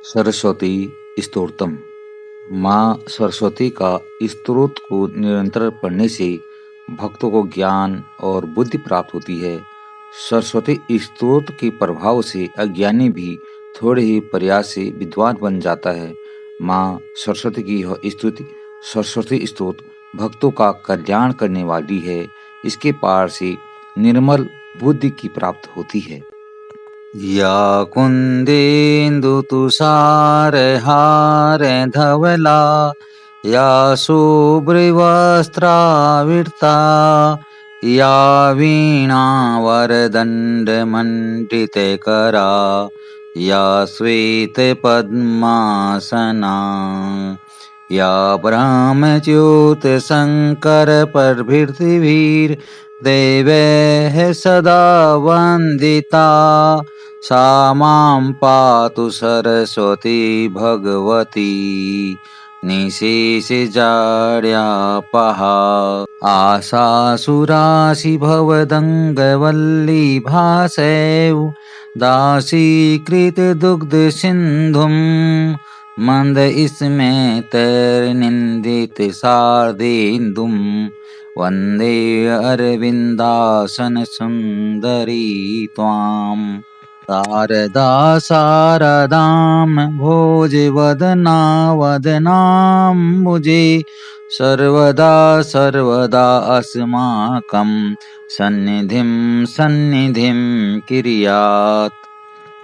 सरस्वती स्तोत्रम। माँ सरस्वती का स्तोत्र को निरंतर पढ़ने से भक्तों को ज्ञान और बुद्धि प्राप्त होती है। सरस्वती स्तोत्र के प्रभाव से अज्ञानी भी थोड़े ही प्रयास से विद्वान बन जाता है। माँ सरस्वती की यह स्तुति सरस्वती स्तोत्र भक्तों का कल्याण करने वाली है। इसके पार से निर्मल बुद्धि की प्राप्त होती है। या कुन्देन्दुतुषारहारधवला या शुभ्रवस्त्रावृता या वीणावरदण्डमण्डितकरा या श्वेतपद्मासना या ब्रह्मच्युतशङ्करप्रभृतिभिर्देवैः सदा वन्दिता सा मां पातु सरस्वती भगवती निशेषजाड्यापहा आशासुरासि भवदङ्गवल्लीभासैव दासीकृतदुग्धसिन्धुं मन्दस्मितैर्निन्दितशारदेन्दुं वन्दे अरविन्दासनसुन्दरी त्वाम्। शारदा शारदां भोजवदना वदनाम्बुजे सर्वदा सर्वदा अस्माकं सन्निधिं सन्निधिं कुर्यात्।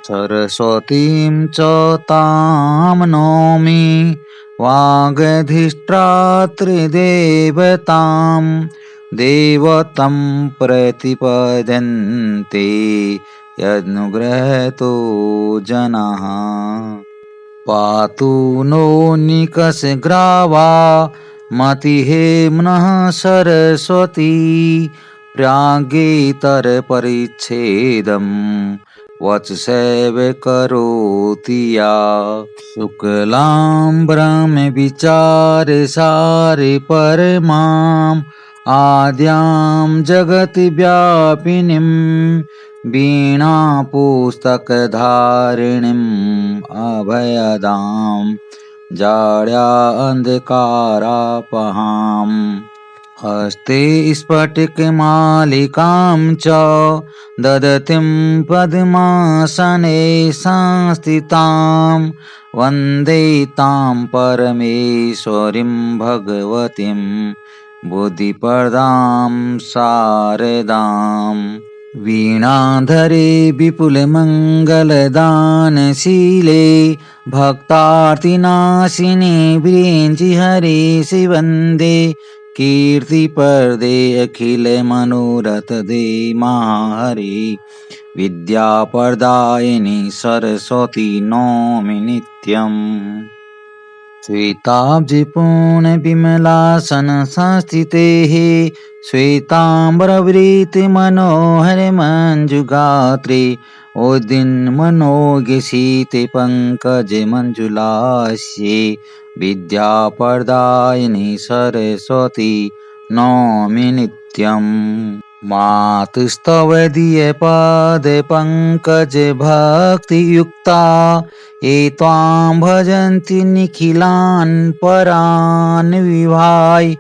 सरस्वतीं च तां नौमि वागधिष्ठात्रिदेवतां देवतं प्रतिपद्यन्ते यदनुग्रहतो जनाः। पातु नो निकषग्रावा मतिहेम्नः सरस्वती प्राज्ञेतरपरिच्छेदं वचसैव करोति या। शुक्लाम्बरं विचारसारे परमाम् आद्यां जगति व्यापिनीं वीणापुस्तकधारिणीम् अभयदां जाड्यान्धकारापहाम्। हस्ते स्फटिकमालिकां च ददतीं पद्मासने संस्थितां वन्दे तां परमेश्वरीं भगवतीं बुद्धिप्रदां शारदाम्। वीणाधरे विपुलमङ्गलदानशीले भक्तार्तिनाशिने विरिञ्चिहरे वन्दे कीर्तिप्रदे अखिलमनोरथदे महाहरे विद्याप्रदायिनि सरस्वती नौमि नित्यम्। श्वेताब्जपूर्णविमलासनसंस्थितेः श्वेताम्बरवृत्तिमनोहरमञ्जुगात्रे उद्दिन्मनोज्ञशीते पङ्कजमञ्जुलास्ये विद्याप्रदायिनि सरस्वती नौमि नित्यम्। मातस्तव दीयपादपङ्कजभक्तियुक्ता ये त्वां भजन्ति निखिलान् परान् विहाय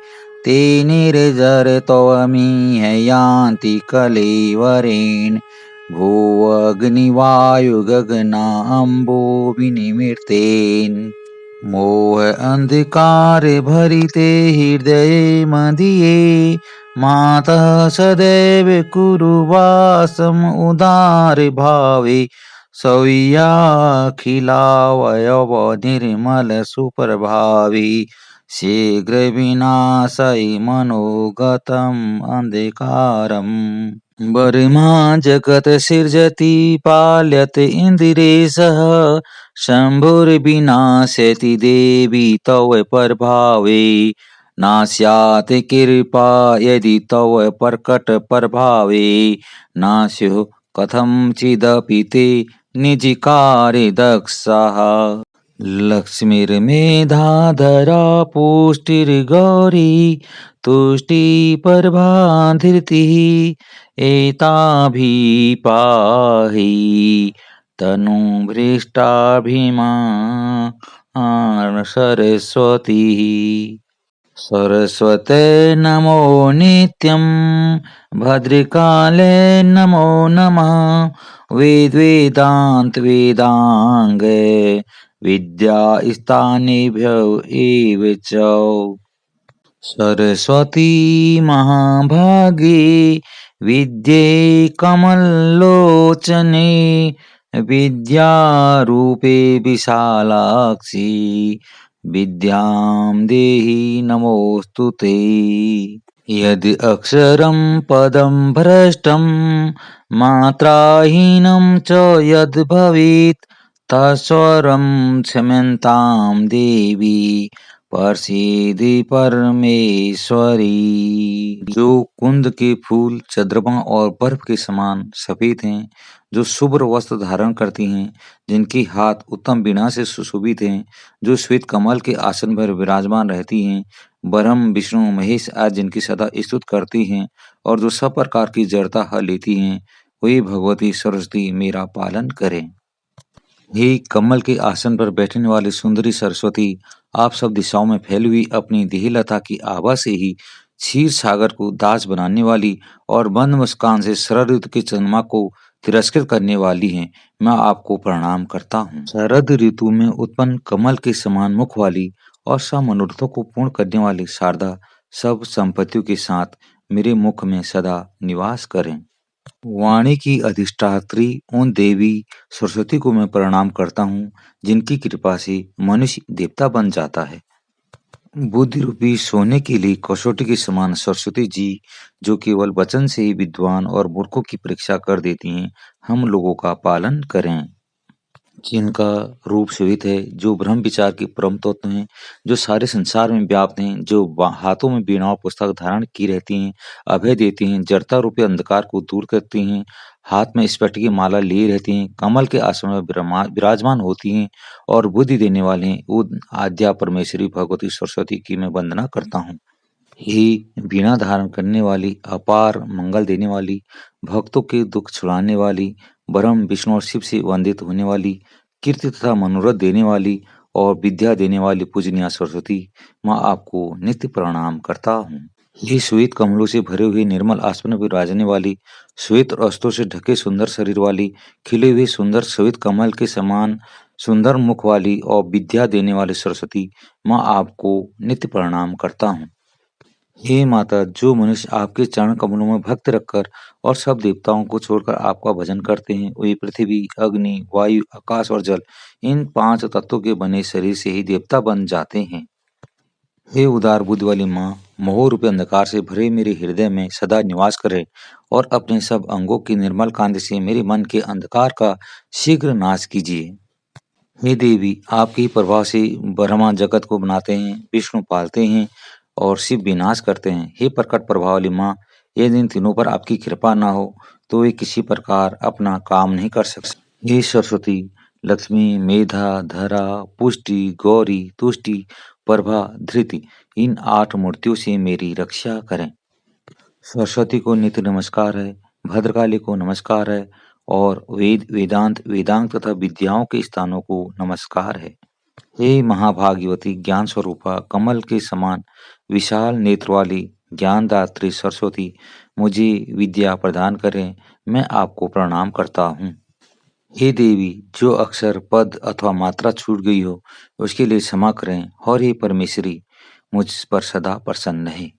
ते निर्जरत्वमिह यान्ति कलेवरेण भुवग्निवायुगगनाम्बुविनिमितेन। मोह अंधकारे भरिते हृदये मदीये मातः सदैव कुरु वासम् उदार भावे सौयाखिलावयव निर्मल सुप्रभावे शीघ्र विनाशय मनोगतम् अंधकारम्। बर्मा जगत सृजति पाल्यते इन्द्रेशः शम्भुर्विनाशयति देवी तव प्रभावे न स्यात् कृपा यदि तव प्रकट प्रभावे न स्युः कथंचिदपि ते निजकार्ये दक्षाः। लक्ष्मीर्मेधाधरा पुष्टिर्गौरी तुष्टिप्रभा धृतिः एताभिः पाहि तनु भ्रष्टाभिमा सरस्वती। सरस्वते नमो नित्यं भद्रकाले नमो नमः। वेद वेदांगे विद्या स्थानेभ्यो एव च। सरस्वती महाभागे विद्ये कमललोचने विद्यारूपे विशालाक्षी विद्यां देहि नमोऽस्तुते। यदि अक्षरं पदं भ्रष्टं मात्राहीनं च यद् भवेत् तत्सर्वं क्षम्यतां देवी प्रसीदि परमेश्वरी। जो कुंद के फूल चंद्रमा और बर्फ के समान सफेद हैं, जो शुभ्र वस्त्र धारण करती हैं, जिनके हाथ उत्तम वीणा से सुशोभित हैं, जो श्वेत कमल के आसन पर विराजमान रहती हैं, ब्रह्म विष्णु महेश आज जिनकी सदा स्तुति करती हैं और जो सब प्रकार की जड़ता हर लेती हैं, वही भगवती सरस्वती मेरा पालन करें। हे कमल के आसन पर बैठने वाली सुंदरी सरस्वती, आप सब दिशाओं में फैली हुई अपनी देहलता की आभा से ही क्षीर सागर को दास बनाने वाली और बंद मुस्कान से शरद ऋतु की चंद्रमा को तिरस्कृत करने वाली हैं, मैं आपको प्रणाम करता हूँ। शरद ऋतु में उत्पन्न कमल के समान मुख वाली और सब मनोरथों को पूर्ण करने वाली शारदा सब संपत्तियों के साथ मेरे मुख में सदा निवास करें। वाणी की अधिष्ठात्री उन देवी सरस्वती को मैं प्रणाम करता हूँ, जिनकी कृपा से मनुष्य देवता बन जाता है। बुद्धि रूपी सोने के लिए कसौटी के समान सरस्वती जी, जो केवल वचन से ही विद्वान और मूर्खों की परीक्षा कर देती हैं, हम लोगों का पालन करें। जिनका रूप श्वेत है, जो ब्रह्म विचार के परम तत्व हैं, जो सारे संसार में व्याप्त हैं, जो हाथों में वीणा और पुस्तक धारण की रहती हैं, अभय देती हैं, जड़ता रूपी अंधकार को दूर करती हैं, हाथ में स्फटिक की माला लिए रहती हैं, कमल के आसन में विराजमान होती हैं और बुद्धि देने वाले हैं, उन आद्या परमेश्वरी भगवती सरस्वती की मैं वंदना करता हूँ। हे वीणा धारण करने वाली, अपार मंगल देने वाली, भक्तों के दुख छुड़ाने वाली, ब्रह्म विष्णु और शिव से वंदित होने वाली, कीर्ति तथा मनोरथ देने वाली और विद्या देने वाली पूजनीय सरस्वती, मैं आपको नित्य प्रणाम करता हूँ। ये श्वेत कमलों से भरे हुए निर्मल आसमान पर विराजने वाली, श्वेत वस्त्रों से ढके सुंदर शरीर वाली, खिले हुए सुंदर श्वेत कमल के समान सुंदर मुख वाली और विद्या देने वाली सरस्वती, मैं आपको नित्य प्रणाम करता हूँ। हे माता, जो मनुष्य आपके चरण कमलों में भक्ति रखकर और सब देवताओं को छोड़कर आपका भजन करते हैं, वे पृथ्वी, अग्नि, वायु, आकाश और जल, इन 5 तत्वों के बने शरीर से ही देवता बन जाते हैं। हे उदार बुद्धि वाली माँ, मोह रूपी अंधकार से भरे मेरे हृदय में सदा निवास करे और अपने सब अंगों की निर्मल कांति से मेरे मन के अंधकार का शीघ्र नाश कीजिए। हे देवी, आपके ही प्रभाव से ब्रह्मा जगत को बनाते हैं, विष्णु पालते हैं और शिव विनाश करते हैं। हे प्रकट प्रभाव वाली माँ, यदि इन तीनों पर आपकी कृपा न हो तो वे किसी प्रकार अपना काम नहीं कर सकते। हे सरस्वती, लक्ष्मी, मेधा, धरा, पुष्टि, गौरी, तुष्टि, प्रभा, धृति, इन 8 मूर्तियों से मेरी रक्षा करें। सरस्वती को नित्य नमस्कार है, भद्रकाली को नमस्कार है और वेद, वेदांत, वेदांग तथा विद्याओं के स्थानों को नमस्कार है। हे महाभाग्यवती ज्ञान स्वरूपा, कमल के समान विशाल नेत्र वाली ज्ञानदात्री सरस्वती, मुझे विद्या प्रदान करें, मैं आपको प्रणाम करता हूँ। हे देवी, जो अक्षर, पद अथवा मात्रा छूट गई हो, उसके लिए क्षमा करें और हे परमेश्वरी, मुझ पर सदा प्रसन्न रहें।